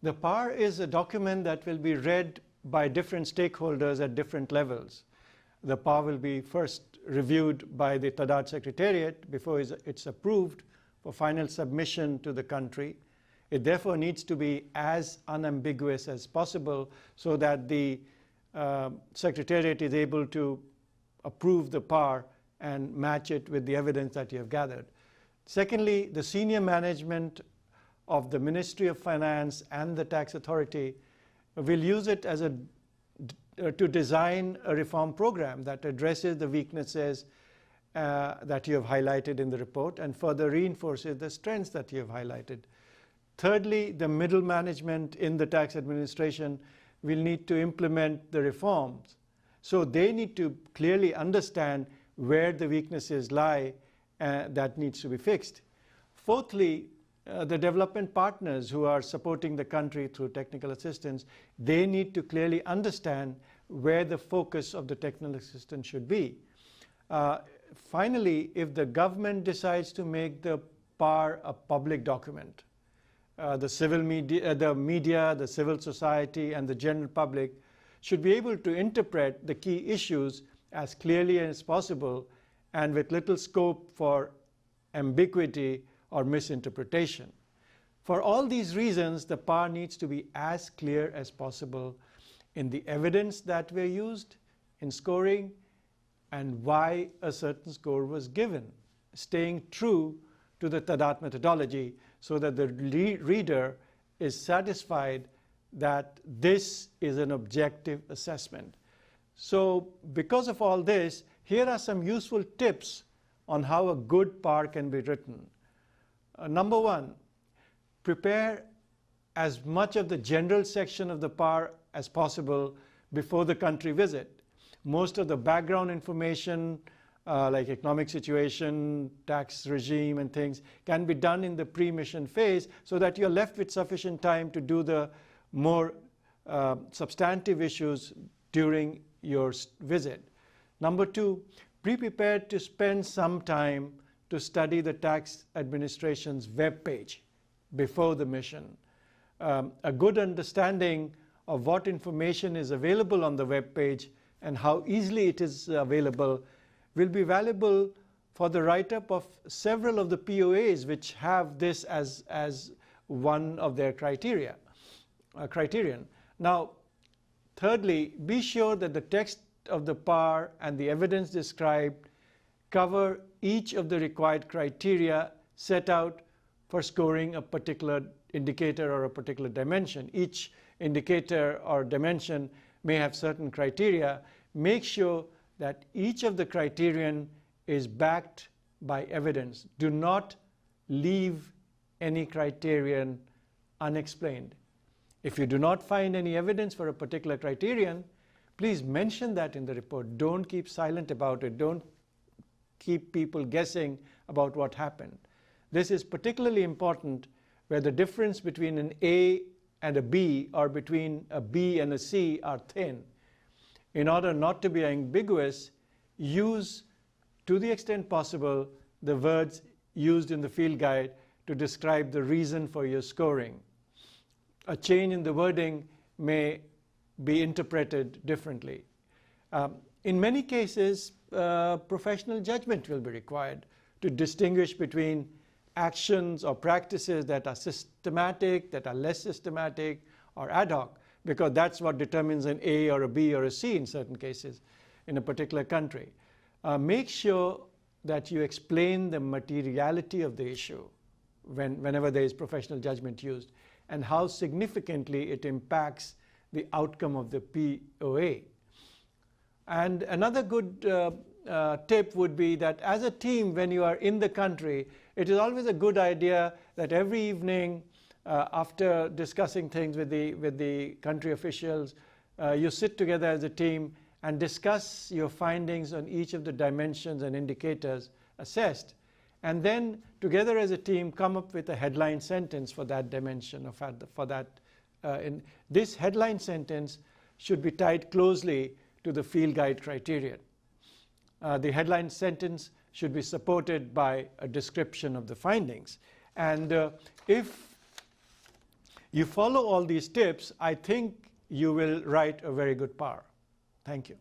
The PAR is a document that will be read by different stakeholders at different levels. The PAR will be first reviewed by the TADAT Secretariat before it's approved for final submission to the country. It therefore needs to be as unambiguous as possible so that the Secretariat is able to approve the PAR and match it with the evidence that you have gathered. Secondly, the senior management of the Ministry of Finance and the Tax Authority will use it as to design a reform program that addresses the weaknesses that you have highlighted in the report and further reinforces the strengths that you have highlighted. Thirdly, the middle management in the tax administration will need to implement the reforms. So they need to clearly understand where the weaknesses lie that needs to be fixed. Fourthly, the development partners who are supporting the country through technical assistance, they need to clearly understand where the focus of the technical assistance should be. Finally, if the government decides to make the PAR a public document, the media, the civil society, and the general public should be able to interpret the key issues as clearly as possible and with little scope for ambiguity or misinterpretation. For all these reasons, the PAR needs to be as clear as possible in the evidence that were used in scoring and why a certain score was given, staying true to the TADAT methodology so that the reader is satisfied that this is an objective assessment. So because of all this, here are some useful tips on how a good PAR can be written. Number one, prepare as much of the general section of the PAR as possible before the country visit. Most of the background information like economic situation, tax regime and things can be done in the pre-mission phase so that you're left with sufficient time to do the more substantive issues during your visit. Number two, be prepared to spend some time to study the tax administration's web page before the mission. A good understanding of what information is available on the web page and how easily it is available will be valuable for the write-up of several of the POAs which have this as one of their criterion. Now, thirdly, be sure that the text of the PAR and the evidence described cover each of the required criteria set out for scoring a particular indicator or a particular dimension. Each indicator or dimension may have certain criteria. Make sure that each of the criterion is backed by evidence. Do not leave any criterion unexplained. If you do not find any evidence for a particular criterion, please mention that in the report. Don't keep silent about it. Don't keep people guessing about what happened. This is particularly important where the difference between an A and a B or between a B and a C are thin. In order not to be ambiguous, use, to the extent possible, the words used in the field guide to describe the reason for your scoring. A change in the wording may be interpreted differently. In many cases, professional judgment will be required to distinguish between actions or practices that are systematic, that are less systematic, or ad hoc, because that's what determines an A or a B or a C in certain cases in a particular country. Make sure that you explain the materiality of the issue whenever there is professional judgment used and how significantly it impacts the outcome of the POA. And another good tip would be that as a team, when you are in the country, it is always a good idea that every evening after discussing things with the country officials, you sit together as a team and discuss your findings on each of the dimensions and indicators assessed. And then together as a team come up with a headline sentence for that dimension or for that. This headline sentence should be tied closely to the field guide criterion. The headline sentence should be supported by a description of the findings. And if You follow all these tips, I think you will write a very good PAR. Thank you.